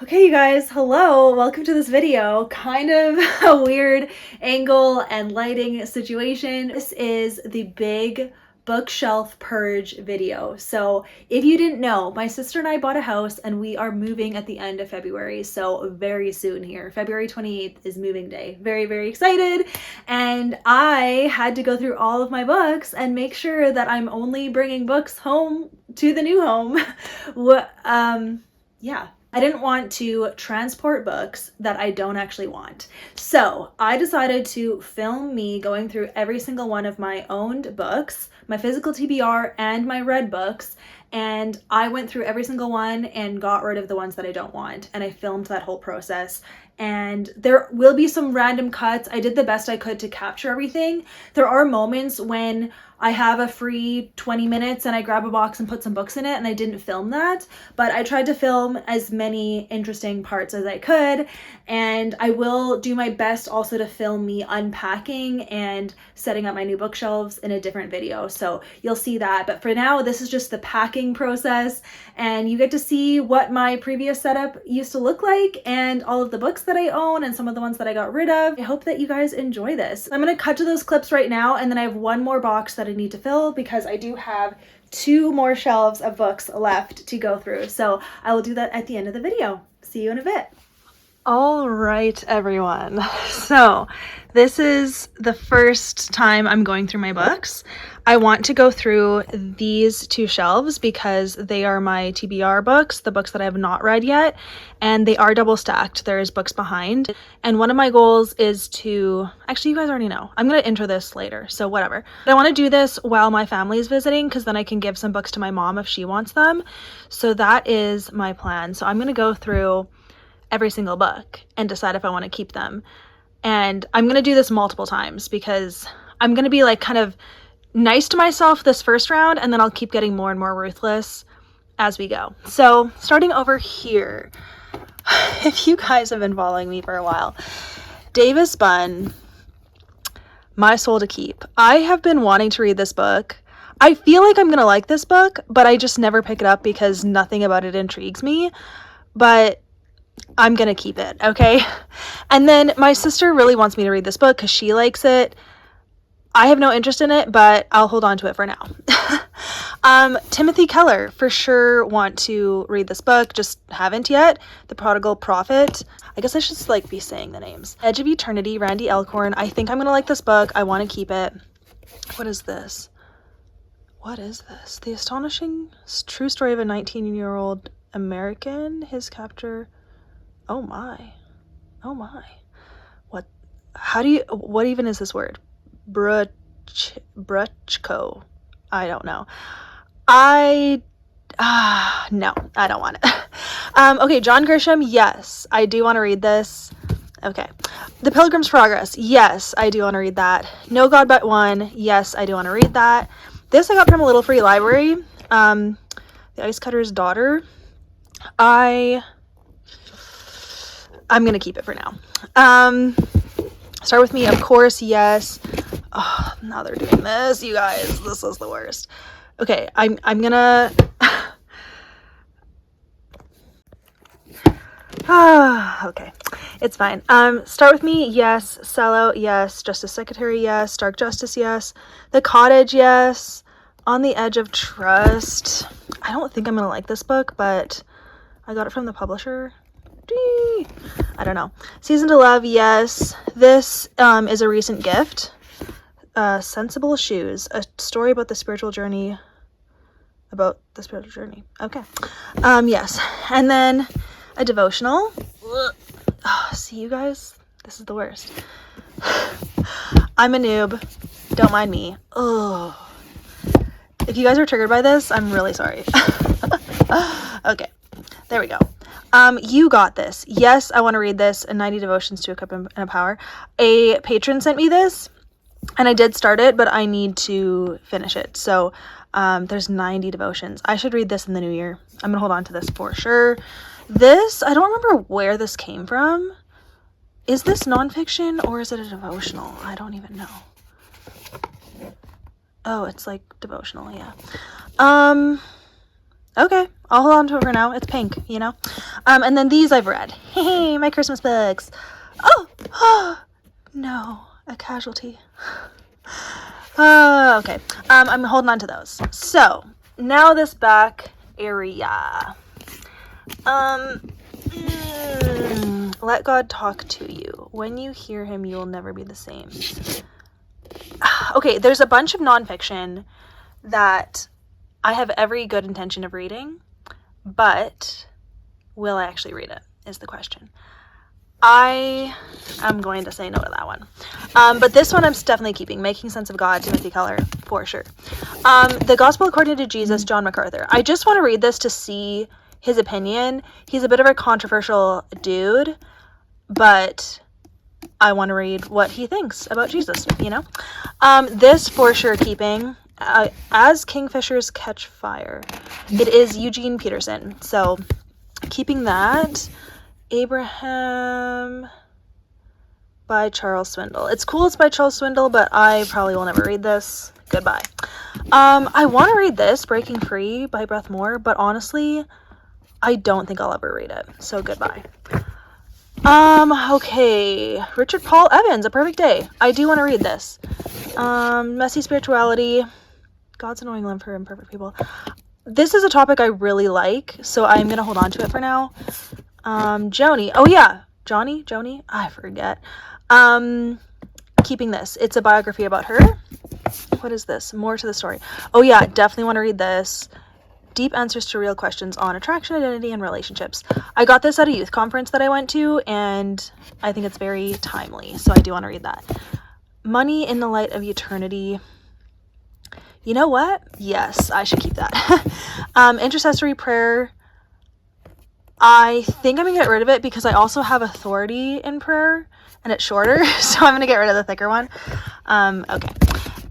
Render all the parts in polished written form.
Okay, you guys, hello. Welcome to this video. Kind of a weird angle and lighting situation. This is the big bookshelf purge video. So if you didn't know, my sister and I bought a house and we are moving at the end of February. So very soon here. February 28th is moving day. Very, very excited. And I had to go through all of my books and make sure that I'm only bringing books home to the new home. Yeah. I didn't want to transport books that I don't actually want. So I decided to film me going through every single one of my owned books, my physical TBR and my read books. And I went through every single one and got rid of the ones that I don't want. And I filmed that whole process. And there will be some random cuts. I did the best I could to capture everything. There are moments when I have a free 20 minutes and I grab a box and put some books in it, and I didn't film that, but I tried to film as many interesting parts as I could. And I will do my best also to film me unpacking and setting up my new bookshelves in a different video. So you'll see that. But for now, this is just the packing process, and you get to see what my previous setup used to look like and all of the books that I own and some of the ones that I got rid of. I hope that you guys enjoy this. I'm going to cut to those clips right now, and then I have one more box that I need to fill because I do have 2 more shelves of books left to go through. So I will do that at the end of the video. See you in a bit. All right, everyone. So this is the first time I'm going through my books. I want to go through these 2 shelves because they are my TBR books, the books that I have not read yet, and they are double stacked. There's books behind. And one of my goals is to, actually, you guys already know. I'm going to intro this later, so whatever. But I want to do this while my family is visiting because then I can give some books to my mom if she wants them. So that is my plan. So I'm going to go through every single book and decide if I want to keep them. And I'm going to do this multiple times because I'm going to be like kind of nice to myself this first round, and then I'll keep getting more and more ruthless as we go. So starting over here, if you guys have been following me for a while, Davis Bunn, My Soul to Keep. I have been wanting to read this book. I feel like I'm going to like this book, but I just never pick it up because nothing about it intrigues me. But I'm gonna keep it, okay? And then my sister really wants me to read this book because she likes it. I have no interest in it, but I'll hold on to it for now. Timothy Keller, for sure want to read this book, just haven't yet. The Prodigal Prophet. I guess I should like be saying the names. Edge of Eternity, Randy Elkhorn. I think I'm gonna like this book. I want to keep it. What is this? What is this? The Astonishing True Story of a 19-year-old American, his capture. Oh my. Oh my. What even is this word? Bruchko. I don't know. No, I don't want it. Okay, John Grisham, yes, I do want to read this. Okay. The Pilgrim's Progress, yes, I do want to read that. No God But One, yes, I do want to read that. This I got from a little free library. The Ice Cutter's Daughter. I'm going to keep it for now. Start With Me, of course, yes. Oh, now they're doing this, you guys. This is the worst. Okay, I'm going to... okay, it's fine. Start With Me, yes. Sellout, yes. Justice Secretary, yes. Dark Justice, yes. The Cottage, yes. On the Edge of Trust. I don't think I'm going to like this book, but I got it from the publisher. I don't know. Season to Love, yes. This is a recent gift. Sensible Shoes, a story about the spiritual journey. Okay. Yes. And then a devotional. Oh, see, you guys, this is the worst. I'm a noob. Don't mind me. Oh. If you guys are triggered by this, I'm really sorry. Okay. There we go. You Got This. Yes, I want to read this. 90 Devotions to a Cup and a Power. A patron sent me this, and I did start it, but I need to finish it. So, there's 90 devotions. I should read this in the new year. I'm going to hold on to this for sure. This, I don't remember where this came from. Is this nonfiction or is it a devotional? I don't even know. Oh, it's like devotional, yeah. Okay, I'll hold on to it for now. It's pink, you know. And then these I've read. Hey, my Christmas books. Oh, no, a casualty. Okay. I'm holding on to those. So now this back area. Let God talk to you. When you hear him, you will never be the same. Okay, there's a bunch of nonfiction that I have every good intention of reading, but will I actually read it is the question. I am going to say no to that one. But this one I'm definitely keeping. Making Sense of God, Timothy Keller, for sure. The Gospel According to Jesus, John MacArthur. I just want to read this to see his opinion. He's a bit of a controversial dude, but I want to read what he thinks about Jesus, you know? This for sure keeping. As Kingfishers Catch Fire. It is Eugene Peterson. So keeping that. Abraham by Charles Swindoll. It's cool it's by Charles Swindoll, but I probably will never read this. Goodbye. I want to read this, Breaking Free by Beth Moore, but honestly, I don't think I'll ever read it. So goodbye. Okay. Richard Paul Evans, A Perfect Day. I do want to read this. Messy Spirituality. God's Annoying Love for Imperfect People. This is a topic I really like, so I'm going to hold on to it for now. Joni. Oh yeah. Joni? I forget. Keeping this. It's a biography about her. What is this? More to the story. Oh yeah, definitely want to read this. Deep Answers to Real Questions on Attraction, Identity, and Relationships. I got this at a youth conference that I went to, and I think it's very timely, so I do want to read that. Money in the Light of Eternity. You know what? Yes, I should keep that. Intercessory Prayer. I think I'm going to get rid of it because I also have authority in prayer, and it's shorter, so I'm going to get rid of the thicker one. Okay.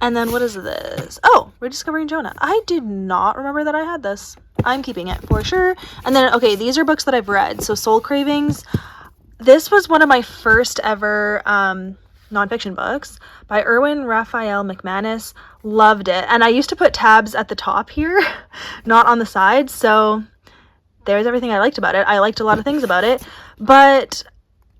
And then what is this? Oh, Rediscovering Jonah. I did not remember that I had this. I'm keeping it for sure. And then, okay, these are books that I've read. So Soul Cravings. This was one of my first ever nonfiction books by Erwin Raphael McManus. Loved it. And I used to put tabs at the top here, not on the side. So there's everything I liked about it. I liked a lot of things about it, but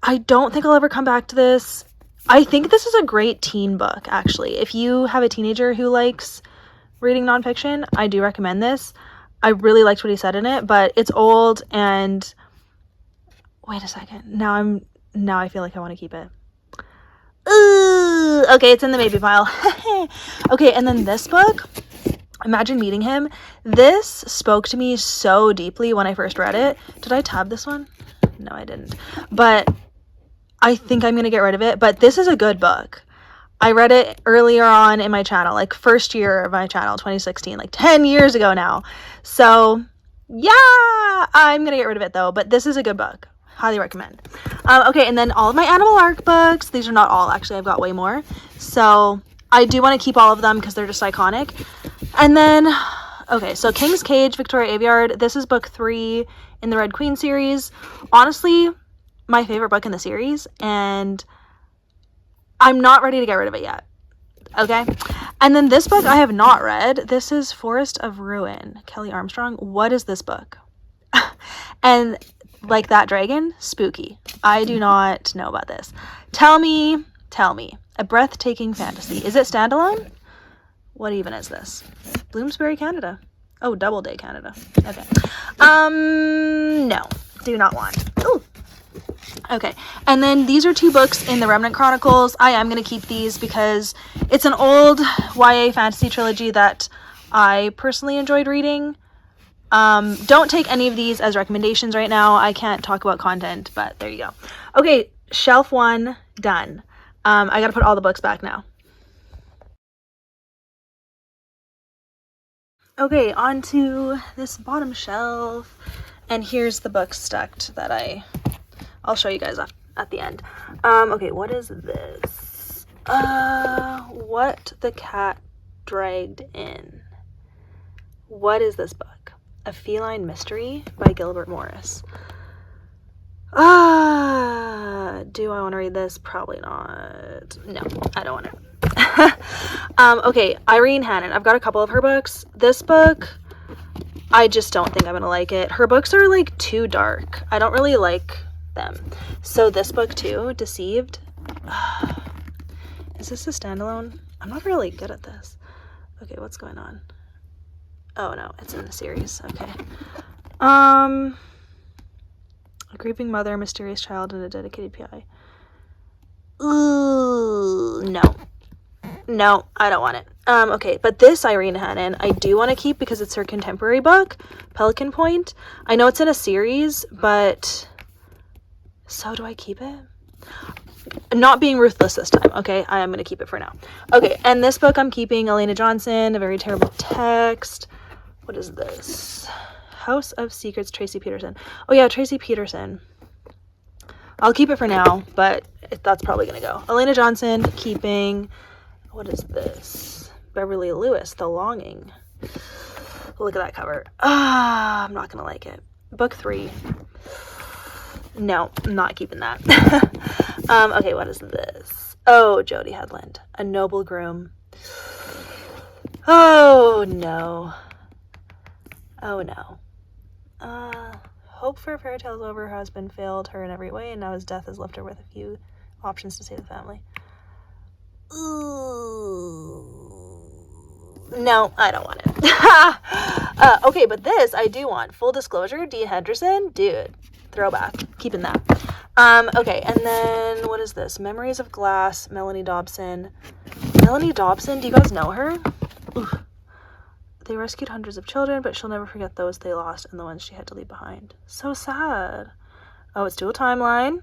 I don't think I'll ever come back to this. I think this is a great teen book, actually. If you have a teenager who likes reading nonfiction, I do recommend this. I really liked what he said in it, but it's old and wait a second. Now I feel like I want to keep it. Ooh, okay, it's in the maybe pile. Okay, and then this book, Imagine Meeting Him. This spoke to me so deeply when I first read it. Did I tab this one? No, I didn't. But I think I'm going to get rid of it. But this is a good book. I read it earlier on in my channel, like first year of my channel, 2016, like 10 years ago now. So yeah, I'm going to get rid of it though. But this is a good book. Highly recommend. Okay, and then all of my Animal Arc books. These are not all, actually. I've got way more. So I do want to keep all of them because they're just iconic. And then, okay, so King's Cage, Victoria Aveyard. This is book 3 in the Red Queen series. Honestly, my favorite book in the series, and I'm not ready to get rid of it yet. Okay? And then this book I have not read. This is Forest of Ruin, Kelly Armstrong. What is this book? And like that dragon, spooky. I do not know about this. Tell me. A breathtaking fantasy. Is it standalone? What even is this? Bloomsbury, Canada. Oh, Doubleday, Canada. Okay. No. Do not want. Ooh. Okay. And then these are 2 books in the Remnant Chronicles. I am going to keep these because it's an old YA fantasy trilogy that I personally enjoyed reading. Don't take any of these as recommendations right now. I can't talk about content, but there you go. Okay. Shelf 1 done. I got to put all the books back now. Okay, on to this bottom shelf, and here's the books stacked that I'll show you guys at the end. Okay, what is this? What the Cat Dragged In. What is this book? A Feline Mystery by Gilbert Morris. Do I want to read this? Probably not. No, I don't want to. Okay, Irene Hannon. I've got a couple of her books. This book, I just don't think I'm gonna like it. Her books are like too dark. I don't really like them. So this book too, Deceived. Is this a standalone? I'm not really good at this. Okay, what's going on? Oh no, it's in the series. Okay. A grieving mother, mysterious child, and a dedicated PI. Ooh, no. No, I don't want it. Okay, but this Irene Hannon, I do want to keep because it's her contemporary book, Pelican Point. I know it's in a series, but so do I keep it? Not being ruthless this time, okay? I am going to keep it for now. Okay, and this book I'm keeping, Elena Johnson, A Very Terrible Text. What is this? House of Secrets, Tracy Peterson. Oh yeah, Tracy Peterson. I'll keep it for now, but that's probably going to go. Elena Johnson, keeping. What is this? Beverly Lewis, The Longing. Look at that cover. I'm not going to like it. Book 3. No, I'm not keeping that. Okay, what is this? Oh, Jody Headland, A Noble Groom. Oh, no. Oh, no. Hope for a fairy tale's over. Her husband failed her in every way, and now his death has left her with a few options to save the family. Ooh. No, I don't want it. Okay, but this I do want. Full disclosure, Dean Henderson, dude, throwback. Keeping that. Okay, and then what is this? Memories of Glass, Melanie Dobson. Melanie Dobson, do you guys know her? Oof. They rescued hundreds of children, but she'll never forget those they lost and the ones she had to leave behind. So sad. Oh, it's dual timeline.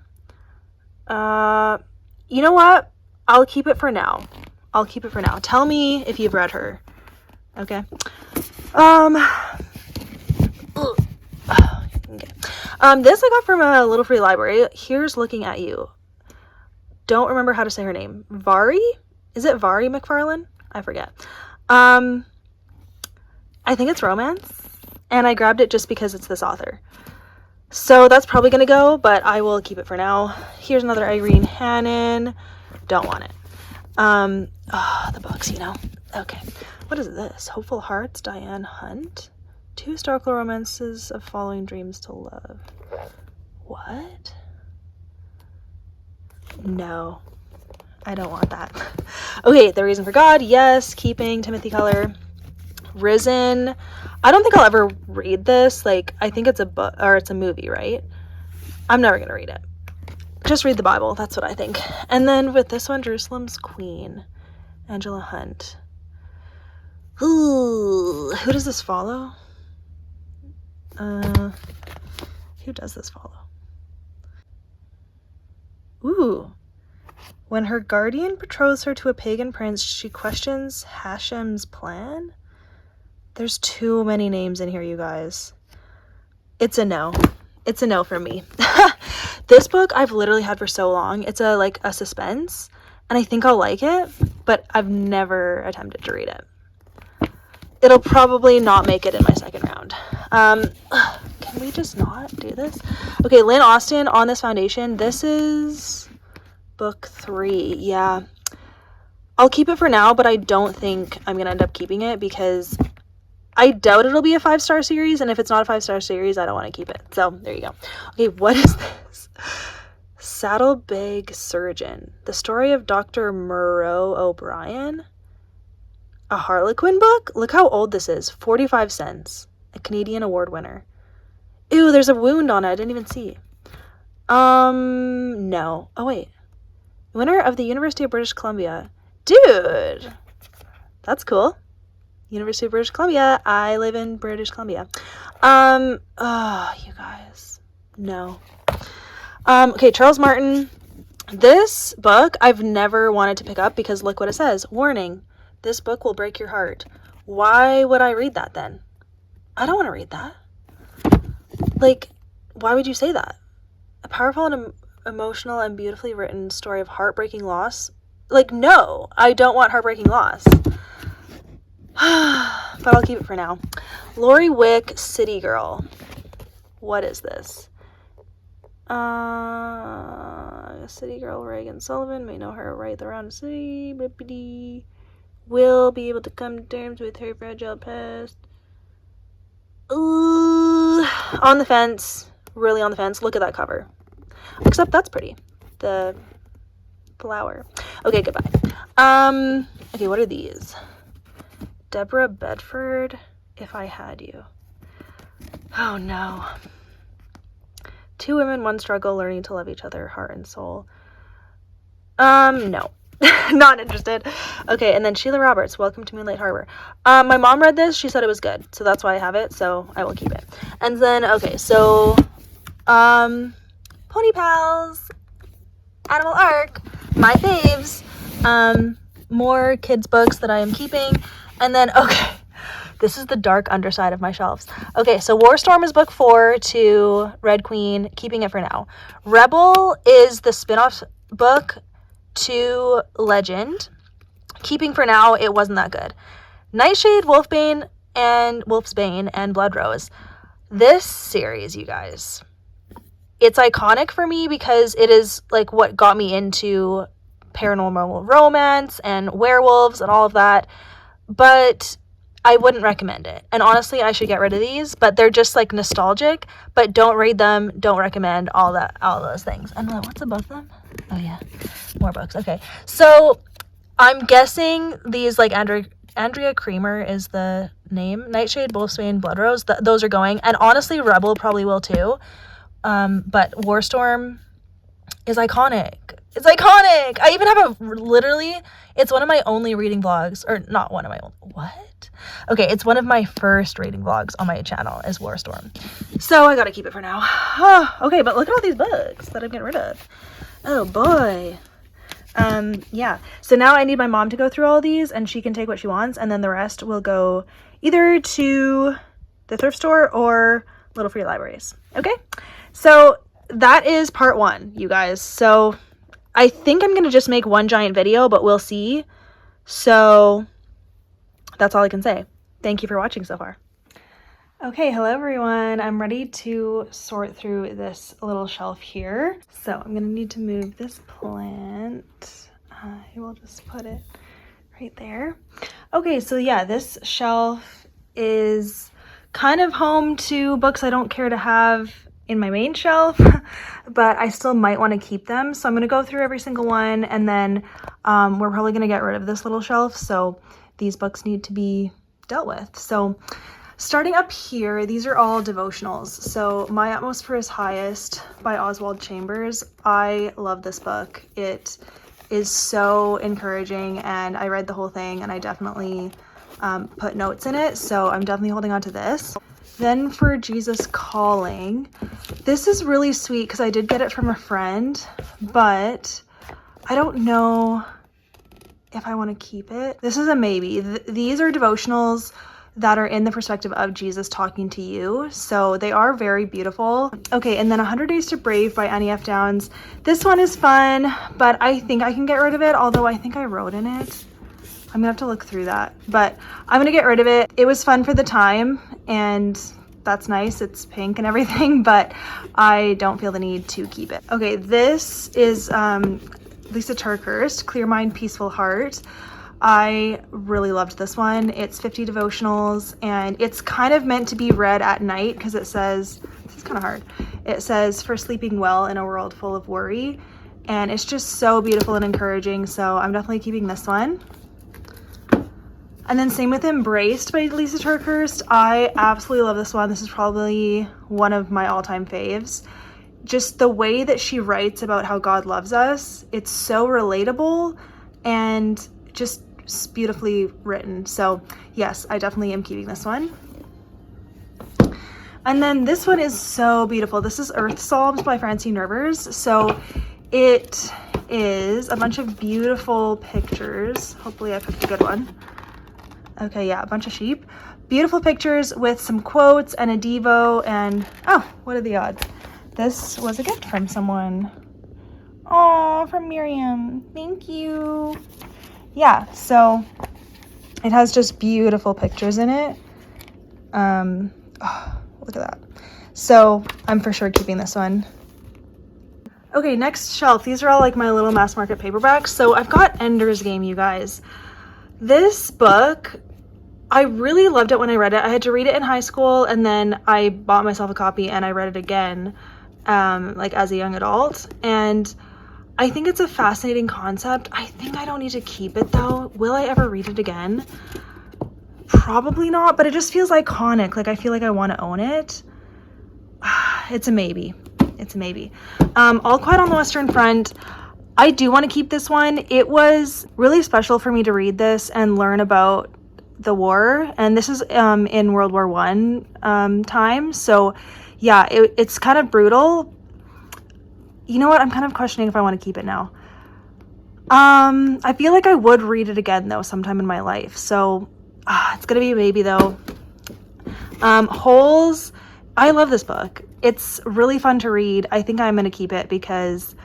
You know what? I'll keep it for now. I'll keep it for now. Tell me if you've read her. Okay. This I got from a Little Free Library. Here's Looking at You. Don't remember how to say her name. Vari? Is it Vari McFarlane? I forget. I think it's romance, and I grabbed it just because it's this author. So that's probably going to go, but I will keep it for now. Here's another Irene Hannon. Don't want it. The books, you know. Okay. What is this? Hopeful Hearts, Diane Hunt. 2 historical romances of following dreams to love. What? No. I don't want that. Okay, The Reason for God. Yes. Keeping. Timothy Keller. Risen. I don't think I'll ever read this. Like, I think it's a book, or it's a movie, right? I'm never gonna read it. Just read the Bible. That's what I think. And then with this one, Jerusalem's Queen. Angela Hunt. Ooh, who does this follow? Who does this follow? Ooh. When her guardian betroths her to a pagan prince, she questions Hashem's plan? There's too many names in here, you guys. It's a no. It's a no for me. This book I've literally had for so long. It's a suspense, and I think I'll like it, but I've never attempted to read it. It'll probably not make it in my second round. Can we just not do this? Okay, Lynn Austen, On This Foundation. This is book 3. Yeah. I'll keep it for now, but I don't think I'm going to end up keeping it because I doubt it'll be a 5-star series, and if it's not a 5-star series, I don't want to keep it. So, there you go. Okay, what is this? Saddlebag Surgeon. The story of Dr. Murrow O'Brien. A Harlequin book? Look how old this is. 45 cents. A Canadian award winner. Ew, there's a wound on it. I didn't even see. No. Oh, wait. Winner of the University of British Columbia. Dude! That's cool. University of British Columbia. I live in British Columbia. Oh, you guys. No. Okay, Charles Martin. This book I've never wanted to pick up because look what it says. Warning. This book will break your heart. Why would I read that then? I don't want to read that. Like, why would you say that? A powerful and emotional and beautifully written story of heartbreaking loss? Like, no, I don't want heartbreaking loss. But I'll keep it for now. Lori Wick, City Girl. What is this? City Girl Reagan Sullivan may know her right around the city. Will be able to come to terms with her fragile past. On the fence. Really on the fence. Look at that cover. Except that's pretty. The flower. Okay, goodbye. Okay, what are these? Deborah Bedford, If I Had You. Oh no. Two women, one struggle, learning to love each other, heart and soul. No. Not interested. Okay, and then Sheila Roberts, Welcome to Moonlight Harbor. My mom read this. She said it was good, so that's why I have it, so I will keep it. And then, okay, so, Pony Pals, Animal Arc, my faves, more kids' books that I am keeping, and then, okay, this is the dark underside of my shelves. Okay, so War Storm is book 4 to Red Queen, keeping it for now. Rebel is the spin-off book to Legend, keeping for now. It wasn't that good. Nightshade, Wolfsbane, and Blood Rose. This series, you guys, it's iconic for me because it is like what got me into paranormal romance and werewolves and all of that, but I wouldn't recommend it. And honestly, I should get rid of these, but they're just like nostalgic, but don't read them, don't recommend all those things. And what's above them? Oh yeah, more books. Okay, so I'm guessing these, like, Andrea Creamer is the name. Nightshade, Wolfsbane, Blood Rose, those are going. And honestly, Rebel probably will too. But Warstorm is iconic. It's iconic. I even have literally, it's one of my only reading vlogs, or not one of my own, what? Okay, it's one of my first reading vlogs on my channel is Warstorm. So I gotta keep it for now. Okay, but look at all these books that I'm getting rid of. Oh boy. Yeah, so now I need my mom to go through all these and she can take what she wants, and then the rest will go either to the thrift store or Little Free Libraries. Okay, so that is part 1, you guys. So I think I'm gonna just make one giant video, but we'll see. So that's all I can say. Thank you for watching so far. Okay, hello everyone. I'm ready to sort through this little shelf here. So I'm gonna need to move this plant. I will just put it right there. Okay, so yeah, this shelf is kind of home to books I don't care to have in my main shelf, but I still might want to keep them. So I'm gonna go through every single one, and then we're probably gonna get rid of this little shelf. So these books need to be dealt with. So starting up here, these are all devotionals. So My Utmost for His Highest by Oswald Chambers. I love this book. It is so encouraging, and I read the whole thing, and I definitely put notes in it. So I'm definitely holding on to this. Then for Jesus Calling, this is really sweet because I did get it from a friend, but I don't know if I want to keep it. This is a maybe. These are devotionals that are in the perspective of Jesus talking to you. So they are very beautiful. Okay, and then 100 Days to Brave by Annie F. Downs. This one is fun, but I think I can get rid of it, although I think I wrote in it. I'm gonna have to look through that, but I'm gonna get rid of it. It was fun for the time, and that's nice. It's pink and everything, but I don't feel the need to keep it. Okay, this is Lisa Turkhurst, Clear Mind, Peaceful Heart. I really loved this one. It's 50 devotionals, and it's kind of meant to be read at night because it says, this is kind of hard, it says for sleeping well in a world full of worry, and it's just so beautiful and encouraging. So I'm definitely keeping this one. And then same with Embraced by Lisa Turkhurst. I absolutely love this one. This is probably one of my all-time faves. Just the way that she writes about how God loves us, it's so relatable and just beautifully written. So yes, I definitely am keeping this one. And then this one is so beautiful. This is Earth Psalms by Francine Rivers. So it is a bunch of beautiful pictures. Hopefully I picked a good one. Okay, yeah, a bunch of sheep. Beautiful pictures with some quotes and a Devo, and oh, what are the odds? This was a gift from someone. Oh, from Miriam. Thank you. Yeah, so it has just beautiful pictures in it. Oh, look at that. So I'm for sure keeping this one. Okay, next shelf. These are all like my little mass market paperbacks. So I've got Ender's Game, you guys. This book I really loved it when I read it. I had to read it in high school, and then I bought myself a copy and I read it again, like as a young adult. And I think it's a fascinating concept. I think I don't need to keep it though. Will I ever read it again? Probably not, but it just feels iconic. Like I feel like I want to own it. It's a maybe. It's a maybe. All Quiet on the Western Front. I do want to keep this one. It was really special for me to read this and learn about the war, and this is in World War I time. So yeah, it's kind of brutal. You know what? I'm kind of questioning if I want to keep it now. I feel like I would read it again though sometime in my life. So it's gonna be a maybe though. Holes. I love this book. It's really fun to read. I think I'm gonna keep it because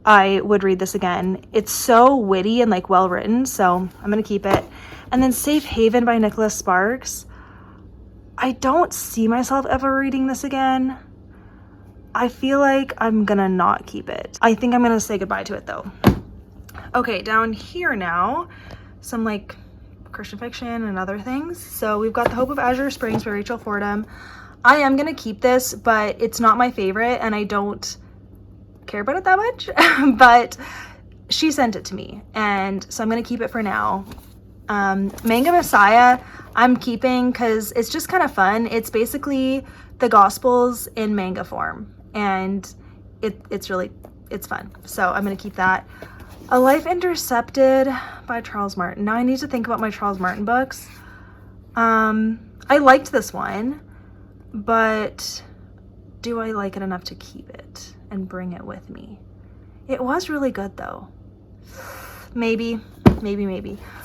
I would read this again. It's so witty and like well written, so I'm gonna keep it. And then Safe Haven by Nicholas Sparks. I don't see myself ever reading this again. I feel like I'm gonna not keep it. I think I'm gonna say goodbye to it though. Okay, down here now, some like Christian fiction and other things. So we've got The Hope of Azure Springs by Rachel Fordham. I am gonna keep this, but it's not my favorite and I don't care about it that much, but she sent it to me and so I'm gonna keep it for now. Manga Messiah I'm keeping because it's just kind of fun. It's basically the Gospels in manga form, and it's fun. So I'm gonna keep that. A Life Intercepted by Charles Martin. Now I need to think about my Charles Martin books. I liked this one, but do I like it enough to keep it and bring it with me? It was really good though. Maybe.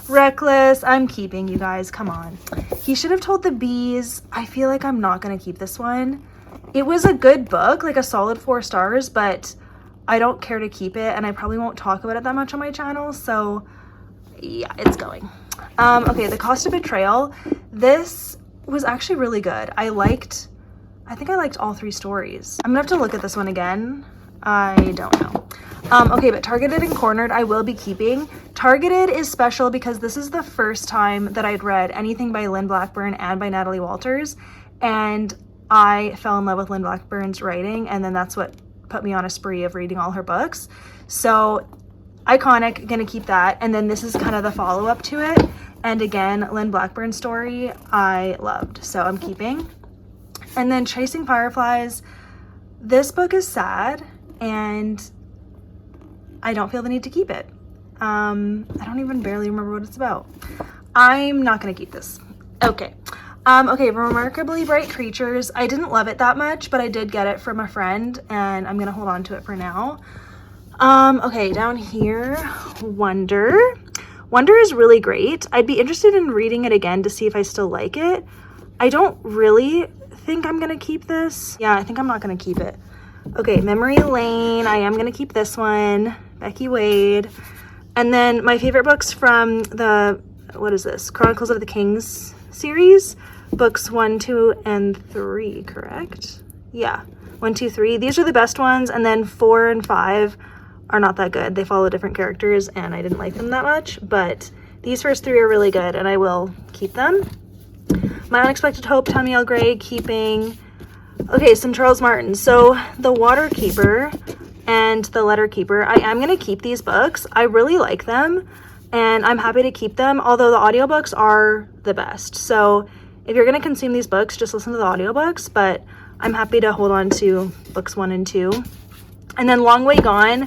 Reckless, I'm keeping, you guys, come on. He Should Have Told the Bees. I feel like I'm not gonna keep this one. It was a good book, like a solid 4 stars, but I don't care to keep it and I probably won't talk about it that much on my channel, so yeah, it's going. Okay, The Cost of Betrayal. This was actually really good. I think I liked all 3 stories. I'm gonna have to look at this one again. I don't know. Okay, but Targeted and Cornered I will be keeping. Targeted is special because this is the first time that I'd read anything by Lynn Blackburn and by Natalie Walters, and I fell in love with Lynn Blackburn's writing, and then that's what put me on a spree of reading all her books. So iconic, gonna keep that. And then this is kind of the follow-up to it, and again, Lynn Blackburn's story I loved, so I'm keeping. And then Chasing Fireflies. This book is sad and I don't feel the need to keep it. I don't even barely remember what it's about. I'm not gonna keep this. Okay. Okay, Remarkably Bright Creatures. I didn't love it that much, but I did get it from a friend and I'm gonna hold on to it for now. Okay, down here, Wonder. Wonder is really great. I'd be interested in reading it again to see if I still like it. I don't really think I'm gonna keep this. Yeah, I think I'm not gonna keep it. Okay, Memory Lane. I am gonna keep this one. Becky Wade. And then my favorite books from the, what is this? Chronicles of the Kings series. Books 1, 2, and 3, correct? Yeah, 1, 2, 3. These are the best ones, and then 4 and 5 are not that good. They follow different characters, and I didn't like them that much, but these first 3 are really good, and I will keep them. My Unexpected Hope, Tommy L. Gray, keeping. Okay, some Charles Martin. So The Water Keeper and The Letter Keeper. I am going to keep these books. I really like them, and I'm happy to keep them, although the audiobooks are the best. So if you're going to consume these books, just listen to the audiobooks, but I'm happy to hold on to books 1 and 2. And then Long Way Gone.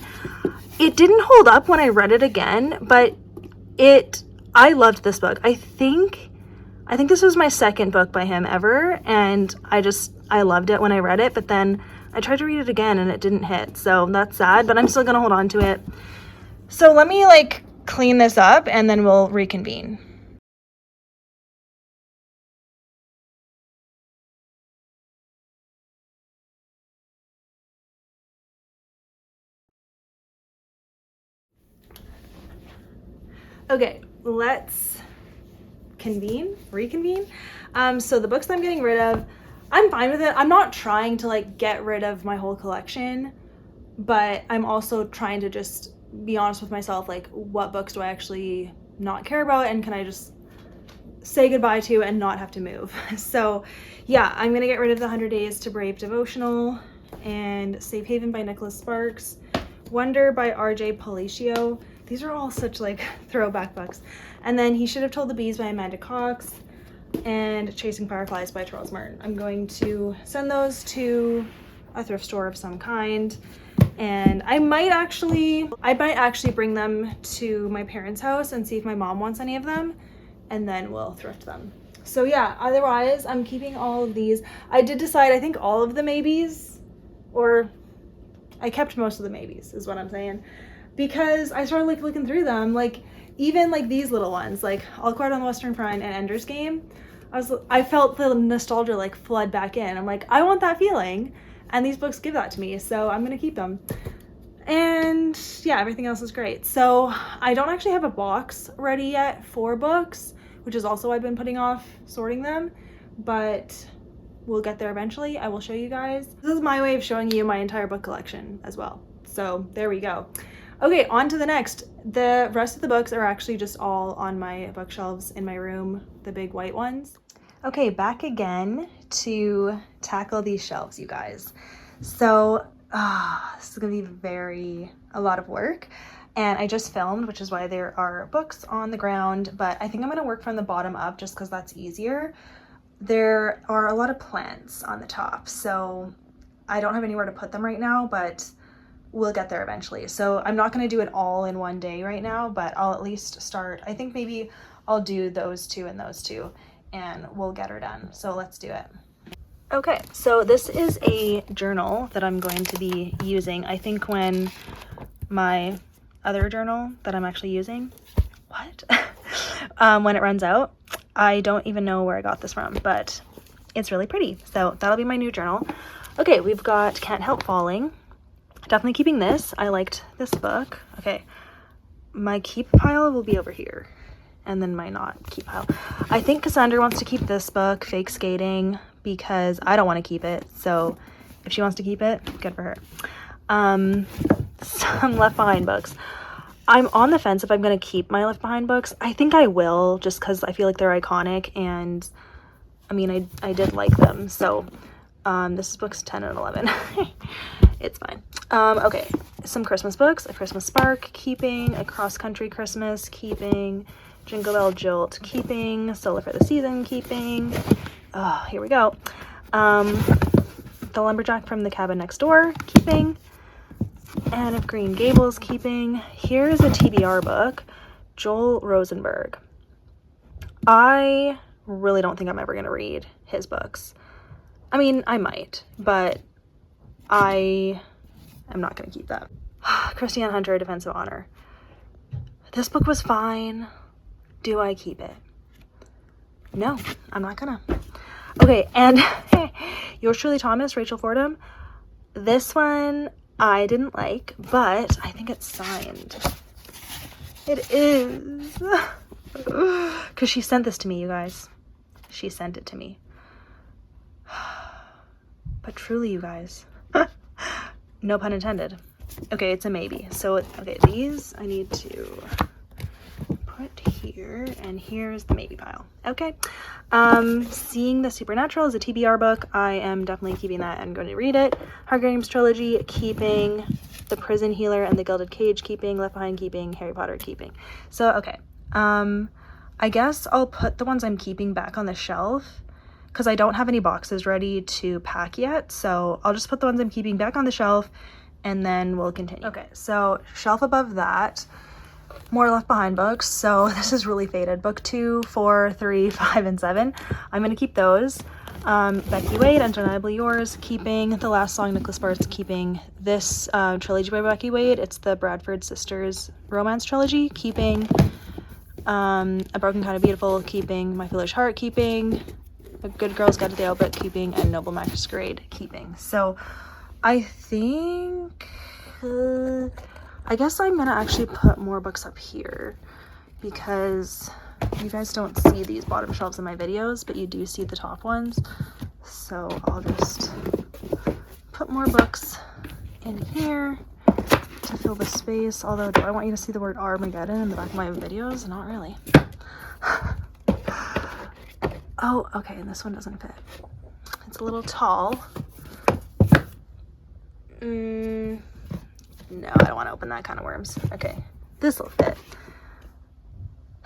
It didn't hold up when I read it again, but I loved this book. I think this was my second book by him ever, and I loved it when I read it, but then I tried to read it again and it didn't hit, so that's sad, but I'm still gonna hold on to it. So let me clean this up and then we'll reconvene. Okay, let's reconvene. So the books that I'm getting rid of, I'm fine with it. I'm not trying to get rid of my whole collection, but I'm also trying to just be honest with myself, what books do I actually not care about, and can I just say goodbye to and not have to move. So yeah, I'm gonna get rid of the 100 Days to Brave Devotional and Safe Haven by Nicholas Sparks, Wonder by RJ Palacio. These are all such like throwback books. And then He Should Have Told the Bees by Amanda Cox and Chasing Fireflies by Charles Martin. I'm going to send those to a thrift store of some kind, and I might actually bring them to my parents' house and see if my mom wants any of them, and then we'll thrift them. So yeah, otherwise I'm keeping all of these. I did decide, I think all of the maybes, or I kept most of the maybes is what I'm saying, because I started like looking through them, like even like these little ones, like All Quiet on the Western Front and Ender's Game. I felt the nostalgia like flood back in. I'm like, I want that feeling, and these books give that to me, so I'm gonna keep them. And yeah, everything else is great. So I don't actually have a box ready yet for books, which is also why I've been putting off sorting them, but we'll get there eventually. I will show you guys. This is my way of showing you my entire book collection as well. So there we go. Okay, on to the next. The rest of the books are actually just all on my bookshelves in my room, the big white ones. Okay, back again to tackle these shelves, you guys. So this is gonna be a lot of work, and I just filmed, which is why there are books on the ground, but I think I'm gonna work from the bottom up just because that's easier. There are a lot of plants on the top, so I don't have anywhere to put them right now, but we'll get there eventually. So I'm not gonna do it all in one day right now, but I'll at least start. I think maybe I'll do those two and those two, and we'll get her done. So let's do it. Okay, so this is a journal that I'm going to be using. I think when my other journal that I'm actually using, when it runs out, I don't even know where I got this from, but it's really pretty. So that'll be my new journal. Okay, we've got Can't Help Falling. Definitely keeping this. I liked this book. Okay, my keep pile will be over here, and then my not keep pile. I think Cassandra wants to keep this book, Fake Skating, because I don't want to keep it. So if she wants to keep it, good for her. Some Left Behind books. I'm on the fence if I'm going to keep my Left Behind books. I think I will, just because I feel like they're iconic, and I mean, I did like them. So this is books 10 and 11. It's fine. Okay, some Christmas books. A Christmas Spark, keeping. A Cross Country Christmas, keeping. Jingle Bell Jolt, keeping. Solar for the Season, keeping. Oh, here we go. The Lumberjack from the Cabin Next Door, keeping. Anne of Green Gables, keeping. Here's a TBR book, Joel Rosenberg. I really don't think I'm ever going to read his books. I mean, I might, but I am not going to keep that. Christiane Hunter, Defense of Honor. This book was fine. Do I keep it? No, I'm not gonna. Okay, and yours truly, Thomas, Rachel Fordham. This one I didn't like, but I think it's signed. It is. Because she sent this to me, you guys. She sent it to me. But truly, you guys. No pun intended. Okay, it's a maybe. So, okay, these I need to put here, and here's the maybe pile. Okay. Seeing the Supernatural is a TBR book. I am definitely keeping that and going to read it. Hunger Games trilogy, keeping. The Prison Healer and the Gilded Cage, keeping. Left Behind, keeping. Harry Potter, keeping. So, okay. I guess I'll put the ones I'm keeping back on the shelf because I don't have any boxes ready to pack yet. So I'll just put the ones I'm keeping back on the shelf, and then we'll continue. Okay, so shelf above that, more Left Behind books. So this is really faded. Book 2, 4, 3, 5, and 7. I'm going to keep those. Becky Wade, Undeniably Yours, keeping. The Last Song, Nicholas Sparks, keeping. This trilogy by Becky Wade, it's the Bradford Sisters romance trilogy, keeping. A Broken Kind of Beautiful, keeping. My Foolish Heart, keeping. A Good Girl's Guide to the Outback, keeping. And Noble Masquerade, keeping. So I think I guess I'm gonna actually put more books up here because you guys don't see these bottom shelves in my videos, but you do see the top ones. So I'll just put more books in here to fill the space. Although, do I want you to see the word Armageddon in the back of my videos? Not really. Oh, okay, and this one doesn't fit. It's a little tall. No, I don't want to open that kind of worms. Okay, this will fit.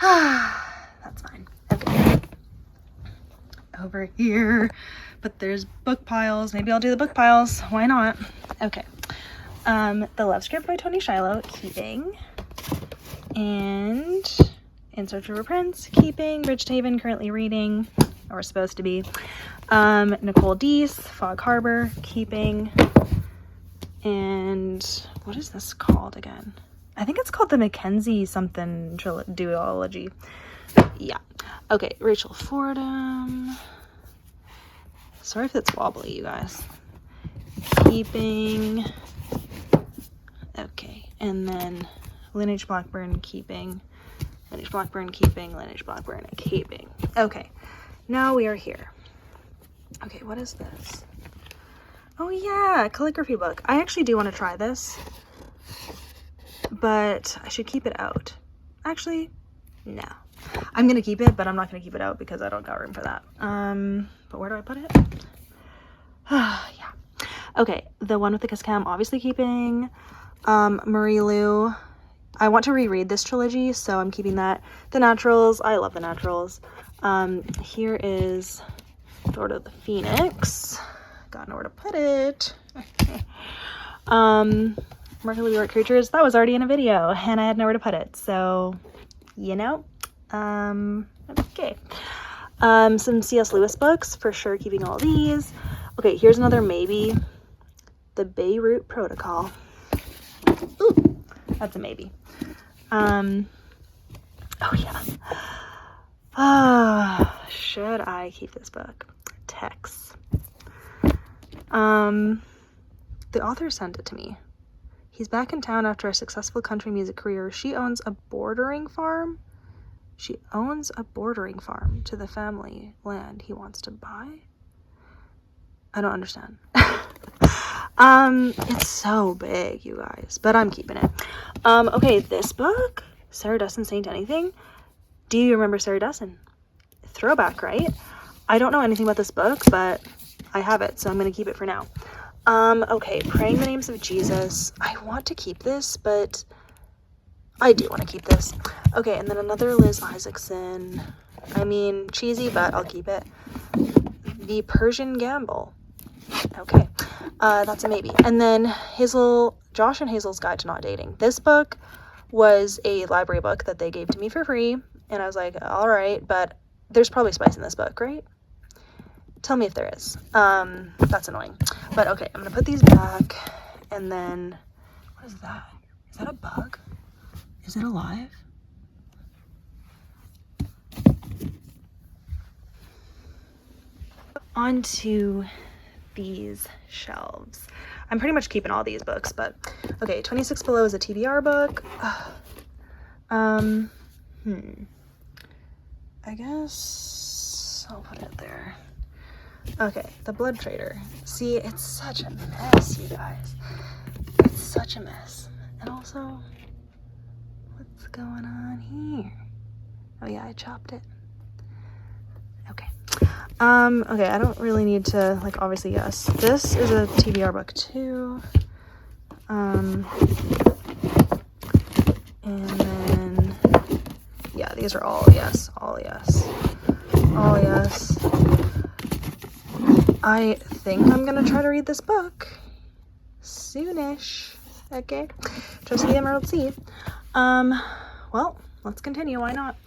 That's fine. Okay. Over here, but there's book piles. Maybe I'll do the book piles. Why not? Okay. The Love Script by Tony Shiloh, keeping. And In Search of a Prince, keeping. Bridgetaven, currently reading, or supposed to be. Nicole Deese, Fog Harbor, keeping. And what is this called again? I think it's called the Mackenzie something duology. Yeah. Okay, Rachel Fordham. Sorry if it's wobbly, you guys. Keeping. Okay, and then Lynn H. Blackburn, keeping. Lynn H. Blackburn, keeping. Lynn H. Blackburn, keeping. Okay, now we are here. Okay, what is this? Oh yeah, calligraphy book. I actually do want to try this, but I should keep it out. Actually, no. I'm gonna keep it, but I'm not gonna keep it out because I don't got room for that. But where do I put it? Yeah. Okay, the one with the kiss cam, obviously keeping. Marie Lu. I want to reread this trilogy, so I'm keeping that. The Naturals. I love The Naturals. Here is Sword of the Phoenix. Gotta know where to put it. Remarkably Rare Creatures. That was already in a video, and I had nowhere to put it, so you know. Okay. Some C.S. Lewis books, for sure, keeping all these. Okay, here's another maybe. The Beirut Protocol. Ooh, that's a maybe. Oh yeah. Should I keep this book? Tex. The author sent it to me. He's back in town after a successful country music career. She owns a bordering farm. She owns a bordering farm to the family land he wants to buy. I don't understand. It's so big, you guys, but I'm keeping it. Okay, this book, Sarah Dussin Saint Anything. Do you remember Sarah Dussin? Throwback, right? I don't know anything about this book, but I have it, so I'm gonna keep it for now. Okay, Praying the Names of Jesus. I want to keep this, but I do want to keep this. Okay, and then another Liz Isaacson. I mean, cheesy, but I'll keep it. The Persian Gamble. Okay, that's a maybe. And then Josh and Hazel's Guide to Not Dating. This book was a library book that they gave to me for free, and I was like, all right, but there's probably spice in this book, right? Tell me if there is. That's annoying. But okay, I'm gonna put these back, and then, what is that? Is that a bug? Is it alive? Onto these shelves. I'm pretty much keeping all these books, but okay, 26 Below is a TBR book. I guess I'll put it there. Okay, The Blood Trader. See, it's such a mess, you guys. It's such a mess. And also, what's going on here? Oh yeah, I chopped it. Okay. Okay, I don't really need to, like, obviously, yes. This is a TBR book, too. And then, yeah, these are all yes, all yes. All yes. I think I'm gonna try to read this book soonish. Okay. Trust the Emerald Sea. Well, let's continue. Why not?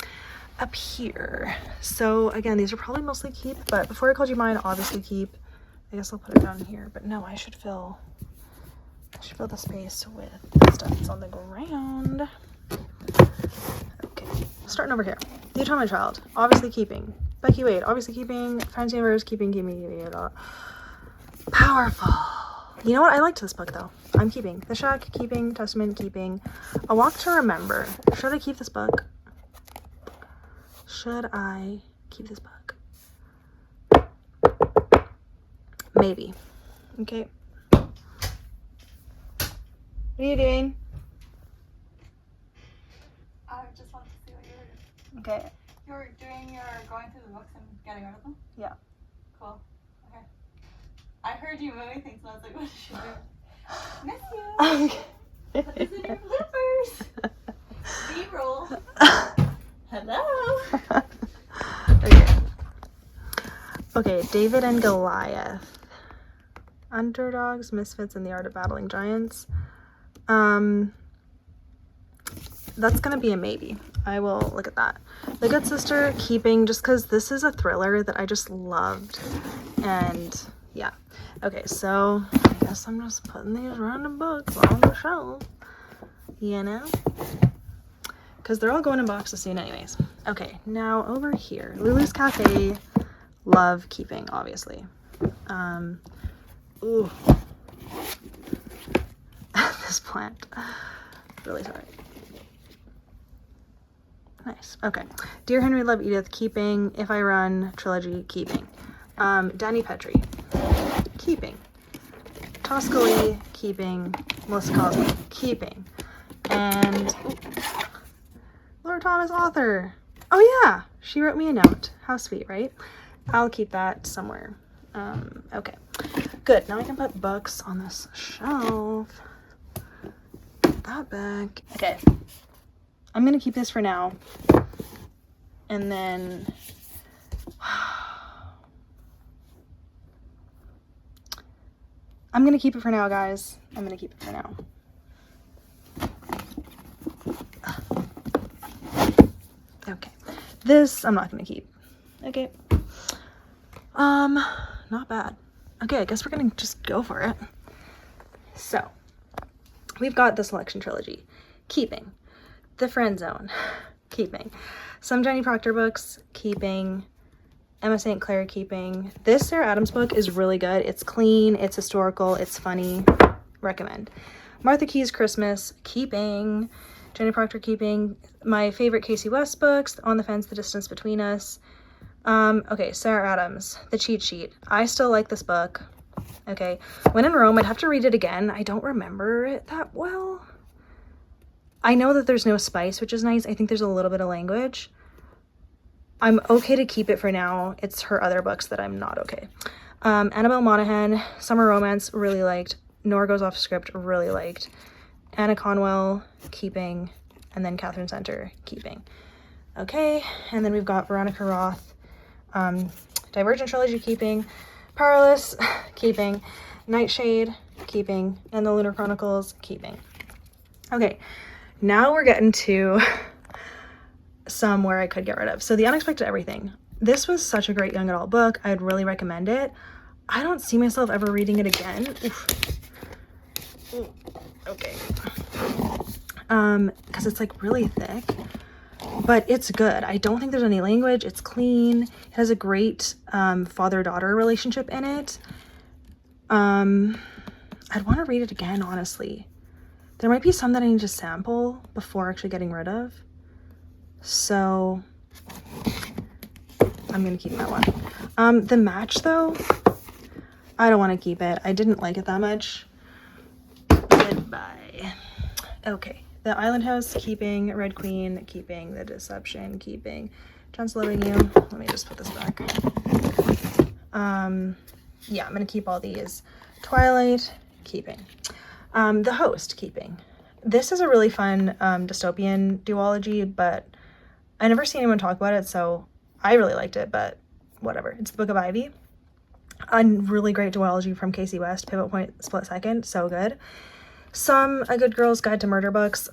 Up here. So again, these are probably mostly keep, but before I called you mine, obviously keep. I guess I'll put it down here, but no, I should fill the space with stuff that's on the ground. Okay, starting over here. The Atonement Child, obviously keeping. Becky Wade, obviously keeping. Francine Rose, keeping. Powerful. You know what? I liked this book though. I'm keeping. The Shack, keeping. Testament, keeping. A Walk to Remember. Should I keep this book? Should I keep this book? Maybe. Okay. What are you doing? I just want to see what yours. Okay. You're going through the books and getting rid of them? Yeah. Cool. Okay. I heard you moving things and I was like, what is she doing? Miss you. Put this in your bloopers. B-roll. Hello. Okay, David and Goliath. Underdogs, misfits, and the art of battling giants. That's gonna be a maybe. I will look at that. The Good Sister, keeping, just because this is a thriller that I just loved. And yeah. Okay, so I guess I'm just putting these random books on the shelf. You know? Because they're all going in boxes soon anyways. Okay, now over here. Lulu's Cafe, love keeping, obviously. Ooh. This plant. Really sorry. Nice. Okay. Dear Henry, Love Edith, keeping. If I Run, trilogy, keeping. Danny Petrie, keeping. Tosca, keeping. Melissa Cosby, keeping. And Laura Thomas, author. Oh yeah, she wrote me a note. How sweet, right? I'll keep that somewhere. Okay. Good. Now I can put books on this shelf. Put that back. Okay. I'm gonna keep this for now. And then I'm gonna keep it for now, guys. I'm gonna keep it for now. Okay. This I'm not gonna keep. Okay. Not bad. Okay, I guess we're gonna just go for it. So, we've got the Selection Trilogy. Keeping. The Friend Zone. Keeping. Some Jenny Proctor books. Keeping. Emma St. Clair, keeping. This Sarah Adams book is really good. It's clean, it's historical, it's funny. Recommend. Martha Keyes Christmas, keeping. Jenny Proctor, keeping. My favorite Casey West books, On the Fence, The Distance Between Us. Okay, Sarah Adams, The Cheat Sheet. I still like this book. Okay, When in Rome, I'd have to read it again. I don't remember it that well. I know that there's no spice, which is nice. I think there's a little bit of language. I'm okay to keep it for now. It's her other books that I'm not okay. Annabelle Monaghan, Summer Romance, really liked. Nora Goes Off Script, really liked. Anna Conwell, keeping. And then Catherine Center, keeping. Okay, and then we've got Veronica Roth, Divergent Trilogy, keeping. Powerless, keeping. Nightshade, keeping. And the Lunar Chronicles, keeping. Okay, now we're getting to some where I could get rid of. So The Unexpected Everything. This was such a great young adult book. I'd really recommend it. I don't see myself ever reading it again. Oof. Ooh. Okay. Because it's like really thick, but it's good. I don't think there's any language. It's clean. It has a great father-daughter relationship in it. I'd want to read it again, honestly. There might be some that I need to sample before actually getting rid of. So I'm gonna keep that one. The Match, though, I don't want to keep it. I didn't like it that much. Goodbye. Okay, The Island House, keeping. Red Queen, keeping. The Deception, keeping. Chance Loving You. Let me just put this back. Yeah, I'm gonna keep all these. Twilight, keeping. The Host, keeping. This is a really fun dystopian duology, but I never seen anyone talk about it, so I really liked it, but whatever. It's the Book of Ivy. A really great duology from Casey West, Pivot Point, Split Second, so good. Some A Good Girl's Guide to Murder books.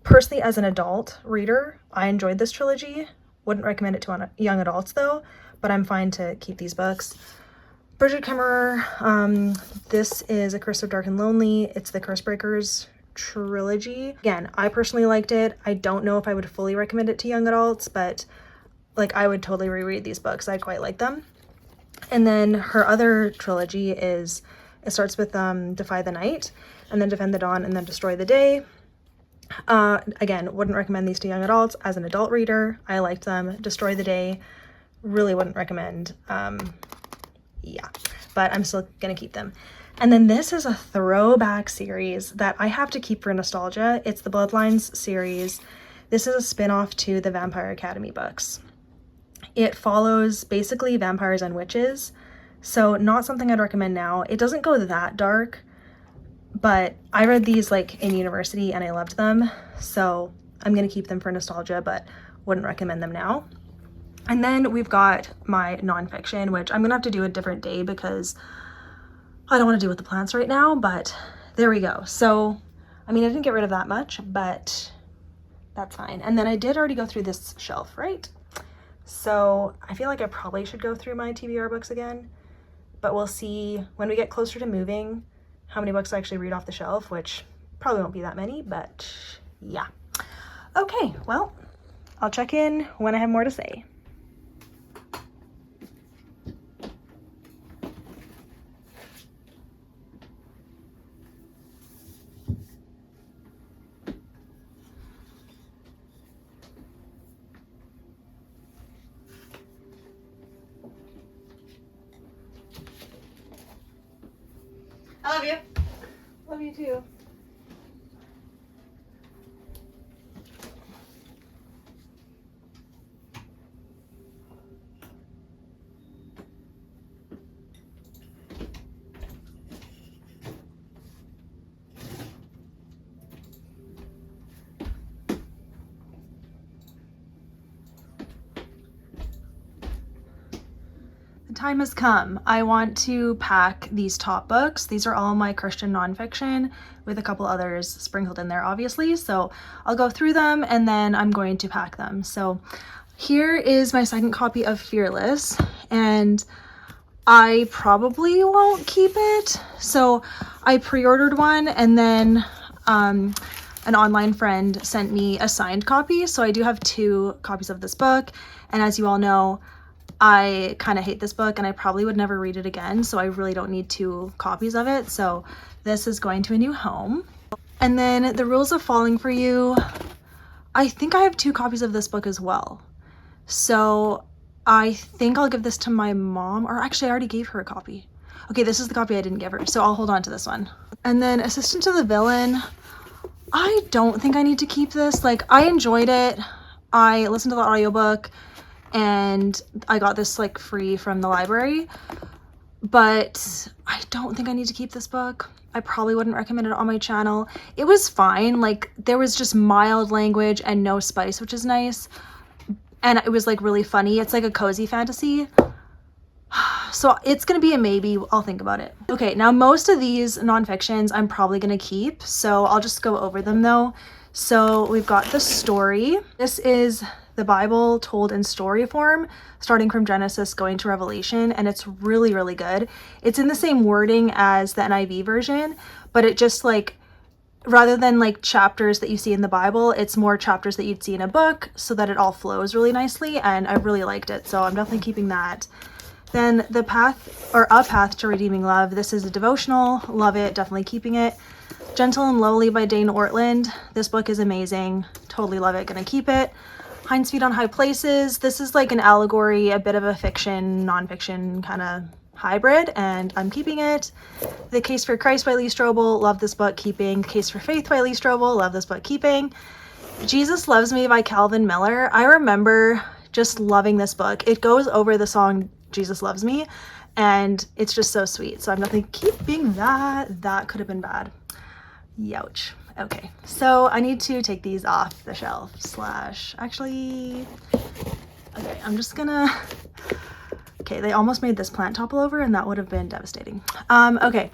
Personally, as an adult reader, I enjoyed this trilogy. Wouldn't recommend it to young adults, though, but I'm fine to keep these books. Bridget Kemmerer, this is A Curse of Dark and Lonely. It's the Cursebreakers trilogy. Again, I personally liked it. I don't know if I would fully recommend it to young adults, but like I would totally reread these books. I quite like them. And then her other trilogy is, it starts with Defy the Night, and then Defend the Dawn, and then Destroy the Day. Again, wouldn't recommend these to young adults. As an adult reader, I liked them. Destroy the Day, really wouldn't recommend. Yeah, but I'm still gonna keep them. And then this is a throwback series that I have to keep for nostalgia. It's the Bloodlines series. This is a spin-off to the Vampire Academy books. It follows basically vampires and witches, so not something I'd recommend now. It doesn't go that dark, but I read these like in university and I loved them, so I'm gonna keep them for nostalgia, but wouldn't recommend them now. And then we've got my nonfiction, which I'm gonna have to do a different day because I don't want to deal with the plants right now, but there we go. So, I mean, I didn't get rid of that much, but that's fine. And then I did already go through this shelf, right? So I feel like I probably should go through my TBR books again, but we'll see when we get closer to moving how many books I actually read off the shelf, which probably won't be that many, but yeah. Okay, well, I'll check in when I have more to say. I love you. Love you too. The time has come. I want to pack these top books. These are all my Christian nonfiction with a couple others sprinkled in there, obviously. So I'll go through them and then I'm going to pack them. So here is my second copy of Fearless, and I probably won't keep it. So I pre-ordered one, and then an online friend sent me a signed copy. So I do have 2 copies of this book. And as you all know, I kind of hate this book and I probably would never read it again, so I really don't need 2 copies of it. So this is going to a new home. And then The Rules of Falling for You, I think I have 2 copies of this book as well. So I think I'll give this to my mom, or actually I already gave her a copy. Okay, this is the copy I didn't give her, so I'll hold on to this one. And then Assistant to the Villain, I don't think I need to keep this. Like, I enjoyed it. I listened to the audiobook and I got this like free from the library, but I don't think I need to keep this book. I probably wouldn't recommend it on my channel. It was fine. Like, there was just mild language and no spice, which is nice. And it was like really funny. It's like a cozy fantasy. So it's gonna be a maybe. I'll think about it. Okay, now most of these nonfictions I'm probably gonna keep, so I'll just go over them though. So we've got the story. This is the Bible told in story form, starting from Genesis going to Revelation, and it's really, really good. It's in the same wording as the NIV version, but it just like, rather than like chapters that you see in the Bible, it's more chapters that you'd see in a book, so that it all flows really nicely, and I really liked it, so I'm definitely keeping that. Then A Path to Redeeming Love. This is a devotional. Love it. Definitely keeping it. Gentle and Lowly by Dane Ortland. This book is amazing. Totally love it. Gonna keep it. Hind's Feet on High Places. This is like an allegory, a bit of a fiction, nonfiction kind of hybrid, and I'm keeping it. The Case for Christ by Lee Strobel. Love this book. Keeping. Case for Faith by Lee Strobel. Love this book. Keeping. Jesus Loves Me by Calvin Miller. I remember just loving this book. It goes over the song Jesus Loves Me, and it's just so sweet. So I'm definitely keeping that. That could have been bad. Youch. Okay, so I need to take these off the shelf actually, okay, I'm just gonna, okay, they almost made this plant topple over and that would have been devastating. Okay,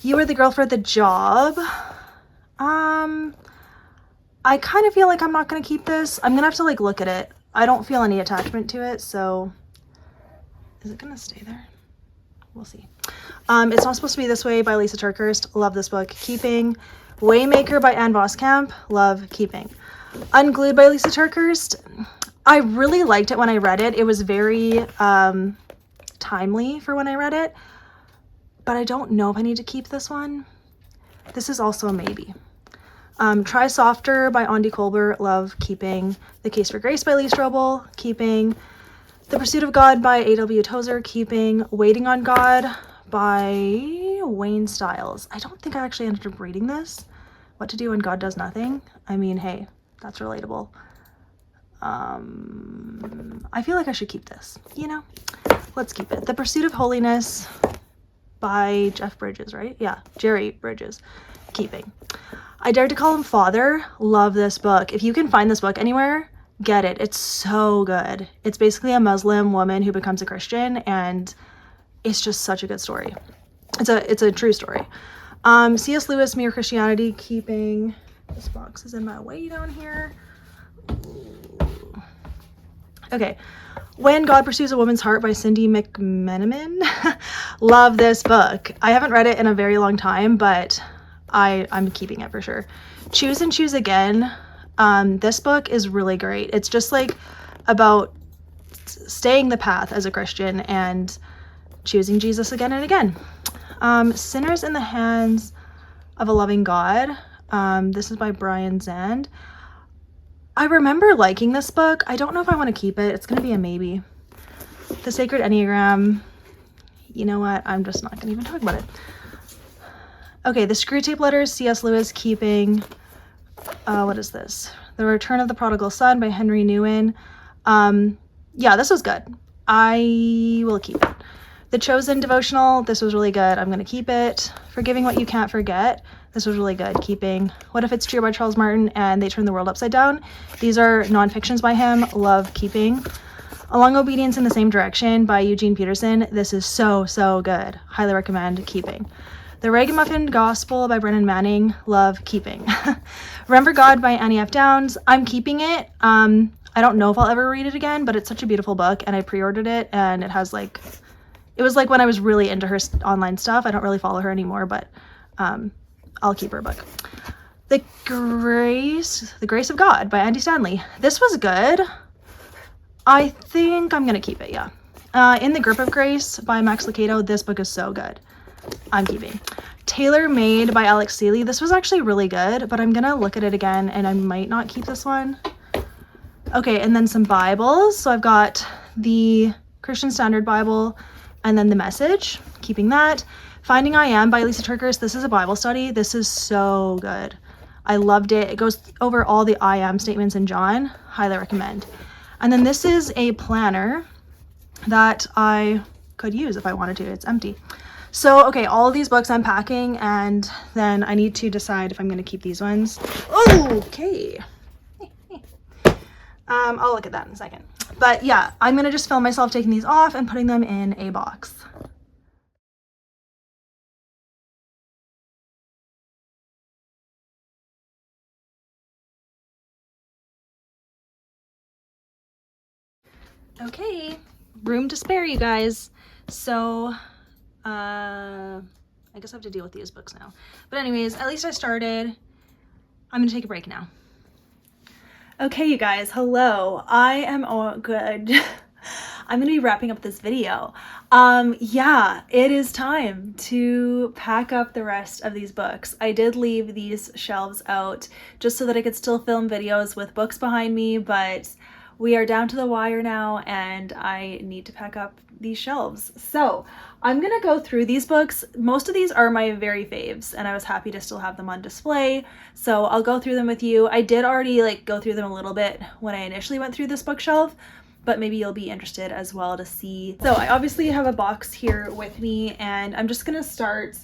You Were the Girl for the Job. I kind of feel like I'm not gonna keep this. I'm gonna have to like look at it. I don't feel any attachment to it, so is it gonna stay there? We'll see. It's Not Supposed to Be This Way by Lisa Turkhurst. Love this book. Keeping. Waymaker by Anne Voskamp. Love. Keeping. Unglued by Lisa Turkhurst. I really liked it when I read it. It was very timely for when I read it, but I don't know if I need to keep this one. This is also a maybe. Try Softer by Andy Colbert. Love. Keeping. The Case for Grace by Lee Strobel. Keeping. The Pursuit of God by A.W. Tozer. Keeping. Waiting on God by Wayne Stiles. I don't think I actually ended up reading this. What to Do When God Does Nothing. I mean, hey, that's relatable. I feel like I should keep this, you know? Let's keep it. The Pursuit of Holiness by Jeff Bridges, right? Yeah, Jerry Bridges. Keeping. I Dare to Call Him Father. Love this book. If you can find this book anywhere, get it. It's so good. It's basically a Muslim woman who becomes a Christian, and it's just such a good story. It's a true story. C.S. Lewis, Mere Christianity. Keeping. This box is in my way down here. Okay. When God Pursues a Woman's Heart by Cindy McMenamin. Love this book. I haven't read it in a very long time, but I'm keeping it for sure. Choose and Choose Again. This book is really great. It's just like about staying the path as a Christian and choosing Jesus again and again. Sinners in the Hands of a Loving God. This is by Brian Zand. I remember liking this book. I don't know if I want to keep it. It's going to be a maybe. The Sacred Enneagram. You know what? I'm just not going to even talk about it. Okay, The Screwtape Letters, C.S. Lewis. Keeping. What is this? The Return of the Prodigal Son by Henry Newen. Yeah, this was good. I will keep it. The Chosen Devotional. This was really good. I'm going to keep it. Forgiving What You Can't Forget. This was really good. Keeping. What If It's True by Charles Martin and They Turn the World Upside Down. These are non-fictions by him. Love keeping. Along Obedience in the Same Direction by Eugene Peterson. This is so, so good. Highly recommend keeping. The Ragamuffin Gospel by Brennan Manning. Love keeping. Remember God by Annie F. Downs. I'm keeping it. I don't know if I'll ever read it again, but it's such a beautiful book, and I pre-ordered it, and it has like, it was like when I was really into her online stuff. I don't really follow her anymore, but I'll keep her book. The Grace of God by Andy Stanley. This was good. I think I'm gonna keep it, yeah. In the Grip of Grace by Max Lucado. This book is so good. I'm keeping. Tailor Made by Alex Seeley. This was actually really good, but I'm gonna look at it again and I might not keep this one. Okay, and then some Bibles. So I've got the Christian Standard Bible and then the Message. Keeping that. Finding I Am by Lisa Turkers. This is a Bible study. This is so good. I loved it. It goes over all the I am statements in John. Highly recommend. And then this is a planner that I could use if I wanted to. It's empty. So, okay, all of these books I'm packing, and then I need to decide if I'm going to keep these ones. Okay. I'll look at that in a second. But yeah, I'm going to just film myself taking these off and putting them in a box. Okay, room to spare, you guys. So, I guess I have to deal with these books now. But anyways, at least I started. I'm gonna take a break now. Okay, you guys, hello. I am all good. I'm gonna be wrapping up this video. Yeah, it is time to pack up the rest of these books. I did leave these shelves out just so that I could still film videos with books behind me, but we are down to the wire now and I need to pack up these shelves. So I'm gonna go through these books. Most of these are my very faves and I was happy to still have them on display. So I'll go through them with you. I did already go through them a little bit when I initially went through this bookshelf, but maybe you'll be interested as well to see. So I obviously have a box here with me and I'm just gonna start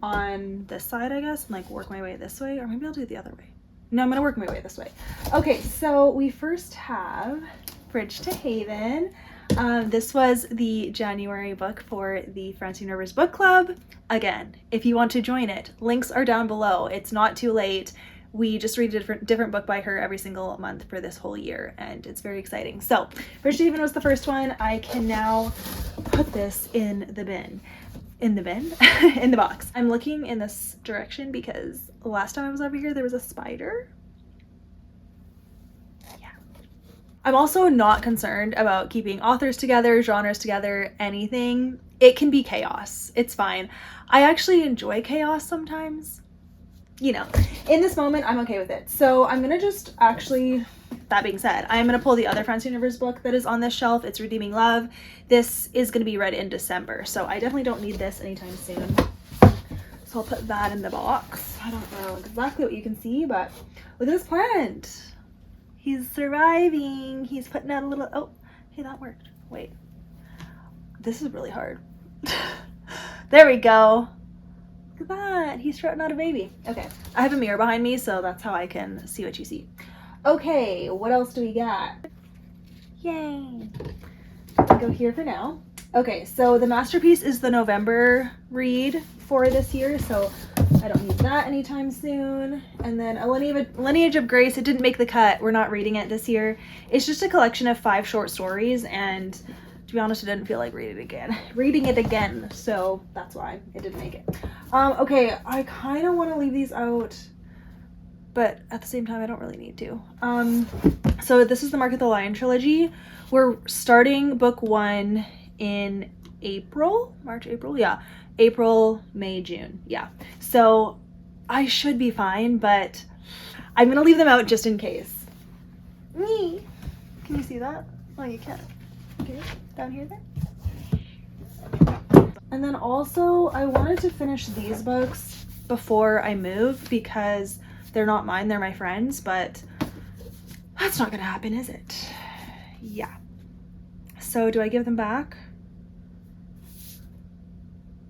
on this side, I guess, and work my way this way, or maybe I'll do it the other way. No, I'm gonna work my way this way. Okay, so we first have Bridge to Haven. This was the January book for the Francine Rivers Book Club. Again, if you want to join it, links are down below. It's not too late. We just read a different book by her every single month for this whole year, and it's very exciting. So, Bridge to Haven was the first one. I can now put this in the bin. In the box. I'm looking in this direction because last time I was over here there was a spider. Yeah. I'm also not concerned about keeping authors together, genres together, anything. It can be chaos. It's fine. I actually enjoy chaos sometimes. You know, in this moment I'm okay with it. So I'm gonna just actually, that being said, I'm gonna pull the other Francine Rivers book that is on this shelf. It's Redeeming Love. This is gonna be read in December, so I definitely don't need this anytime soon. So I'll put that in the box. I don't know exactly what you can see, but look at this plant. He's surviving. He's putting out a little, oh, hey, that worked. Wait, this is really hard. There we go. Look at that. He's strutting out a baby. Okay, I have a mirror behind me, so that's how I can see what you see. Okay, what else do we got? Yay. I'll go here for now. Okay, so the masterpiece is the November read for this year, so I don't need that anytime soon. And then a Lineage of Grace. It didn't make the cut. We're not reading it this year. It's just a collection of 5 short stories, and to be honest, I didn't feel like reading it again. So that's why it didn't make it. Okay, I kind of want to leave these out, but at the same time, I don't really need to. So this is the Mark of the Lion trilogy. We're starting book 1 in April, March, April, yeah. April, May, June, yeah. So I should be fine, but I'm gonna leave them out just in case. Me. Can you see that? Oh, you can. Okay, down here then. And then also, I wanted to finish these books before I move because they're not mine, they're my friends, but that's not gonna happen, is it? Yeah. So do I give them back?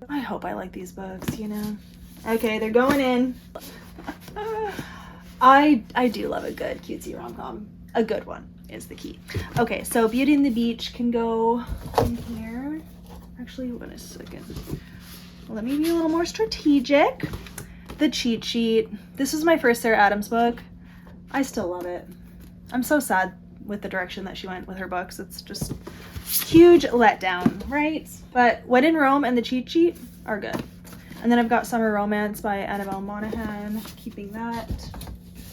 I hope I like these books, you know? Okay, they're going in. I do love a good cutesy rom-com. A good one is the key. Okay, so Beauty and the Beach can go in here. Actually, wait a second. Let me be a little more strategic. The Cheat Sheet. This is my first Sarah Adams book. I still love it. I'm so sad with the direction that she went with her books. It's just huge letdown, right? But When in Rome and The Cheat Sheet are good. And then I've got Summer Romance by Annabelle Monaghan, keeping that.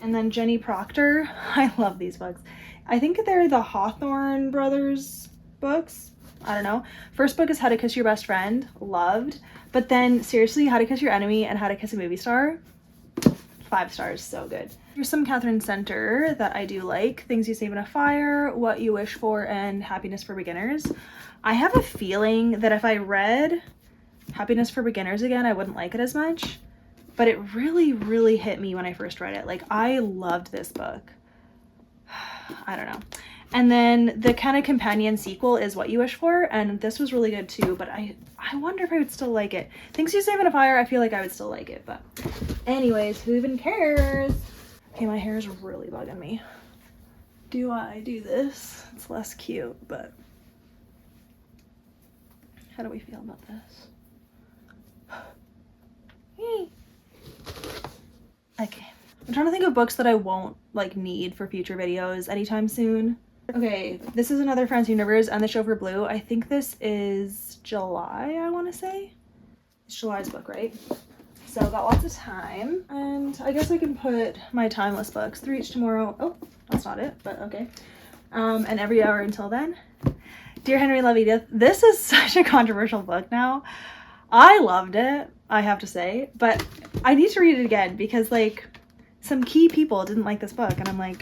And then Jenny Proctor. I love these books. I think they're the Hawthorne brothers books. I don't know. First book is How to Kiss Your Best Friend. Loved. But then seriously, How to Kiss Your Enemy and How to Kiss a Movie Star. 5 stars. So good. Here's some Catherine Center that I do like. Things You Save in a Fire, What You Wish For, and Happiness for Beginners. I have a feeling that if I read Happiness for Beginners again, I wouldn't like it as much. But it really, really hit me when I first read it. Like, I loved this book. I don't know. And then the kind of companion sequel is What You Wish For, and this was really good too, but I wonder if I would still like it. Things You Save in a Fire, I feel like I would still like it, but anyways, who even cares? Okay, my hair is really bugging me. Do I do this? It's less cute, but how do we feel about this? Okay, I'm trying to think of books that I won't like need for future videos anytime soon. Okay, this is another Friends Universe and The Chauffeur Blue. I think this is July, I want to say. It's July's book, right? So I've got lots of time. And I guess I can put my timeless books. 3 Each Tomorrow. Oh, that's not it, but okay. And Every Hour Until Then. Dear Henry, Love Edith. This is such a controversial book now. I loved it, I have to say. But I need to read it again because, like, some key people didn't like this book. And I'm like,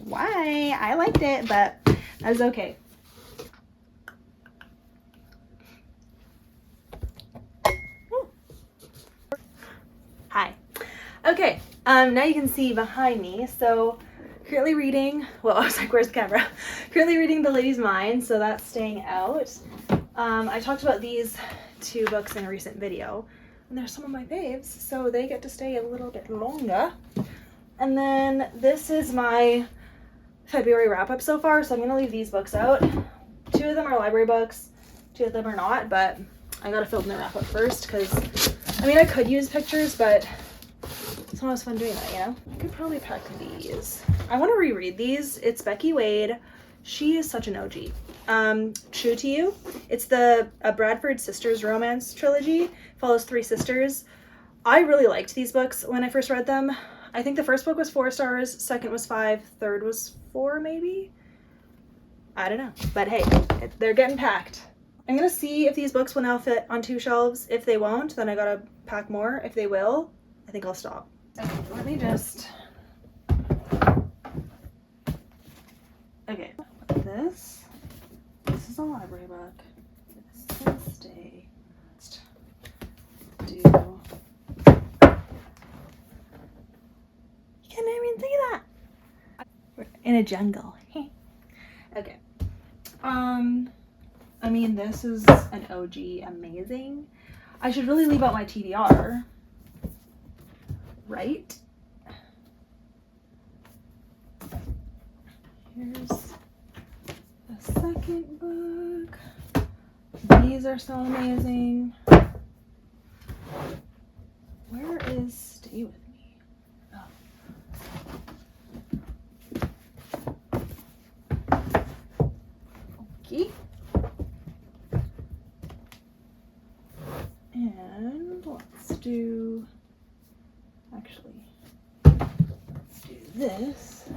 why? I liked it, but that was okay. Hi. Okay, now you can see behind me. So currently reading, well, I was like, where's the camera? Currently reading The Lady's Mind, so that's staying out. I talked about these 2 books in a recent video, and they're some of my faves, so they get to stay a little bit longer. And then this is my February wrap-up so far, so I'm gonna leave these books out. 2 of them are library books, 2 of them are not, but I gotta film the wrap-up first, because, I mean, I could use pictures, but it's not as fun doing that, you know? I could probably pack these. I want to reread these. It's Becky Wade. She is such an OG. True to You. It's the Bradford Sisters romance trilogy. Follows 3 sisters. I really liked these books when I first read them. I think the first book was 4 stars, second was 5, third was 4 maybe? I don't know. But hey, they're getting packed. I'm gonna see if these books will now fit on 2 shelves. If they won't, then I gotta pack more. If they will, I think I'll stop. Okay, let me just... Okay, this is a library book. This can stay. Let's do... You can't even see that! in a jungle. Okay. I mean, this is an OG amazing. I should really leave out my TBR, right? Here's the second book. These are so amazing. Where is Stay With Me? Oh. Okay. And let's do, actually, let's do this.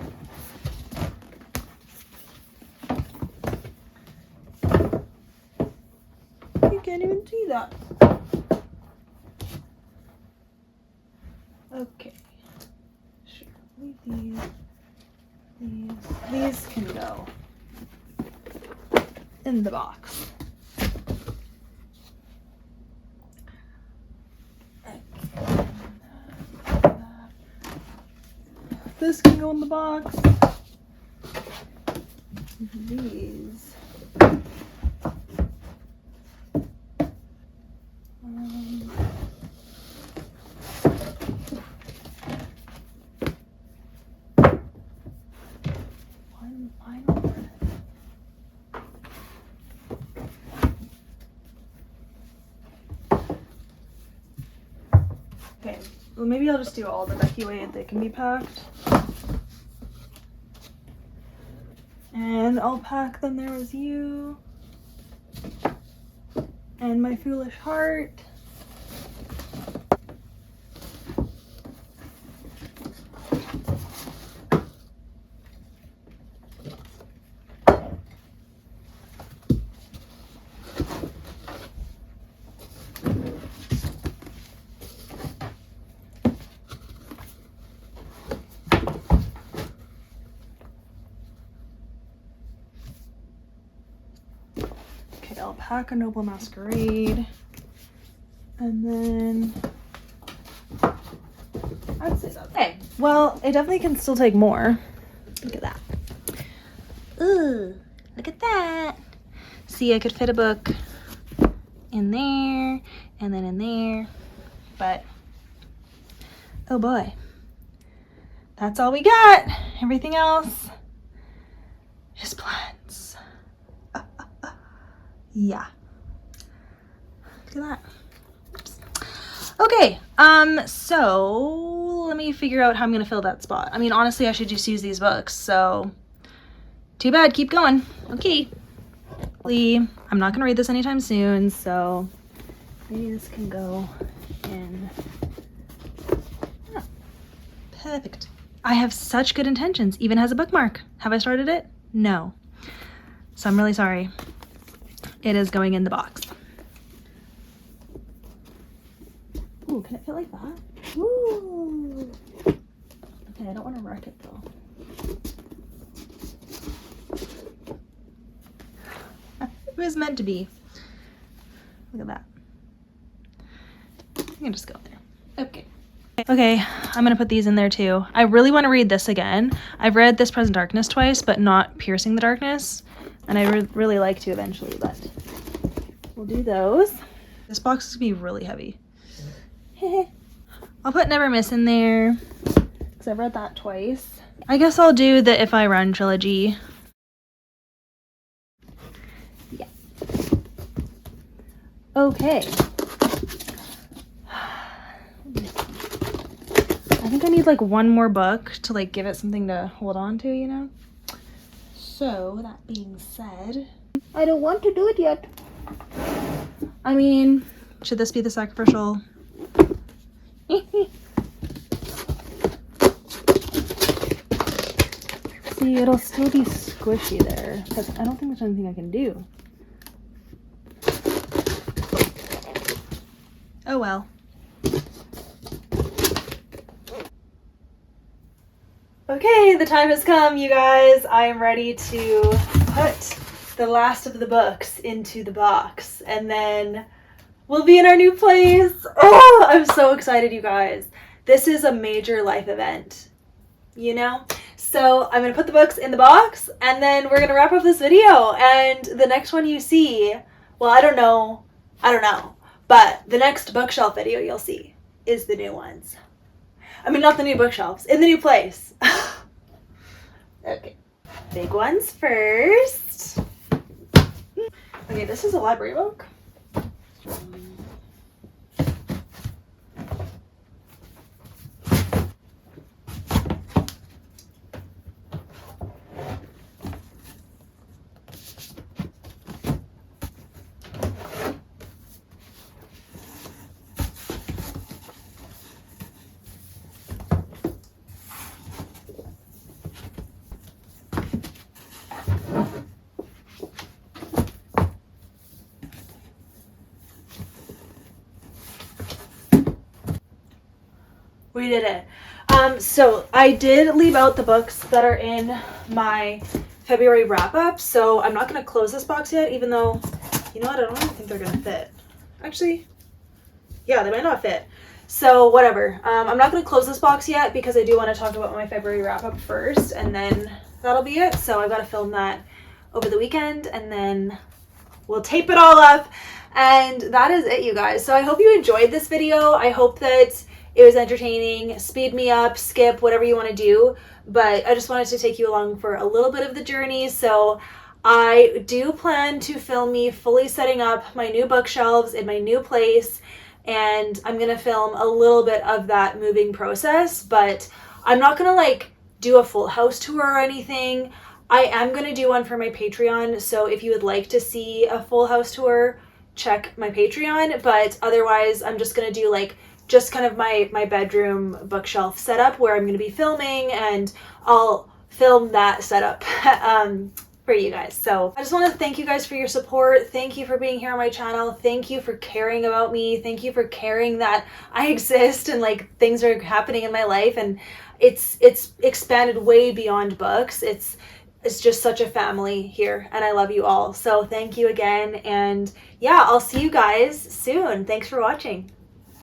You can't even see that. Okay. Sure. Leave these can go in the box. This can go in the box. These. I don't know. Okay, well maybe I'll just do all the Becky way they can be packed. And I'll pack Then There Was You. And My Foolish Heart. Okay, I'll pack A Noble Masquerade. And then I'd say that's okay. Well, it definitely can still take more. Look at that. Ooh, look at that. See, I could fit a book in there and then in there, but oh boy, that's all we got. Everything else is plants. Yeah. Look at that. Oops. Okay, so let me figure out how I'm gonna fill that spot. I mean, honestly, I should just use these books, so too bad, keep going. Okay. I'm not gonna read this anytime soon, so maybe this can go in. Yeah. Perfect. I have such good intentions, even has a bookmark. Have I started it? No. So I'm really sorry. It is going in the box. Ooh, can it fit like that? Ooh. Okay, I don't want to wreck it though. It was meant to be. Look at that. You can just go there. Okay. Okay, I'm gonna put these in there too. I really want to read this again. I've read This Present Darkness twice, but not Piercing the Darkness. And I really like to eventually, but we'll do those. This box is gonna be really heavy. I'll put Never Miss in there, because I've read that twice. I guess I'll do the If I Run trilogy. Yeah. Okay. I think I need like one more book to like give it something to hold on to, you know? So, that being said, I don't want to do it yet. I mean, should this be the sacrificial? See, it'll still be squishy there, because I don't think there's anything I can do. Oh well. Okay, the time has come, you guys. I am ready to put the last of the books into the box, and then we'll be in our new place. Oh, I'm so excited, you guys. This is a major life event, you know? So I'm gonna put the books in the box, and then we're gonna wrap up this video. And the next one you see, well, I don't know, but the next bookshelf video you'll see is the new ones. I mean, not the new bookshelves, in the new place. Okay, big ones first. Okay, this is a library book. We did it. So I did leave out the books that are in my February wrap-up, so I'm not going to close this box yet, even though, you know what, I don't even think they're going to fit. Actually, yeah, they might not fit. So whatever. I'm not going to close this box yet because I do want to talk about my February wrap-up first, and then that'll be it. So I've got to film that over the weekend, and then we'll tape it all up, and that is it, you guys. So I hope you enjoyed this video. I hope that it was entertaining. Speed me up, skip, whatever you want to do. But I just wanted to take you along for a little bit of the journey. So I do plan to film me fully setting up my new bookshelves in my new place. And I'm going to film a little bit of that moving process. But I'm not going to like do a full house tour or anything. I am going to do one for my Patreon. So if you would like to see a full house tour, check my Patreon. But otherwise, I'm just going to do like just kind of my bedroom bookshelf setup where I'm going to be filming, and I'll film that setup for you guys. So I just want to thank you guys for your support. Thank you for being here on my channel. Thank you for caring about me. Thank you for caring that I exist and like things are happening in my life, and it's expanded way beyond books. It's just such a family here, and I love you all. So thank you again, and yeah, I'll see you guys soon. Thanks for watching.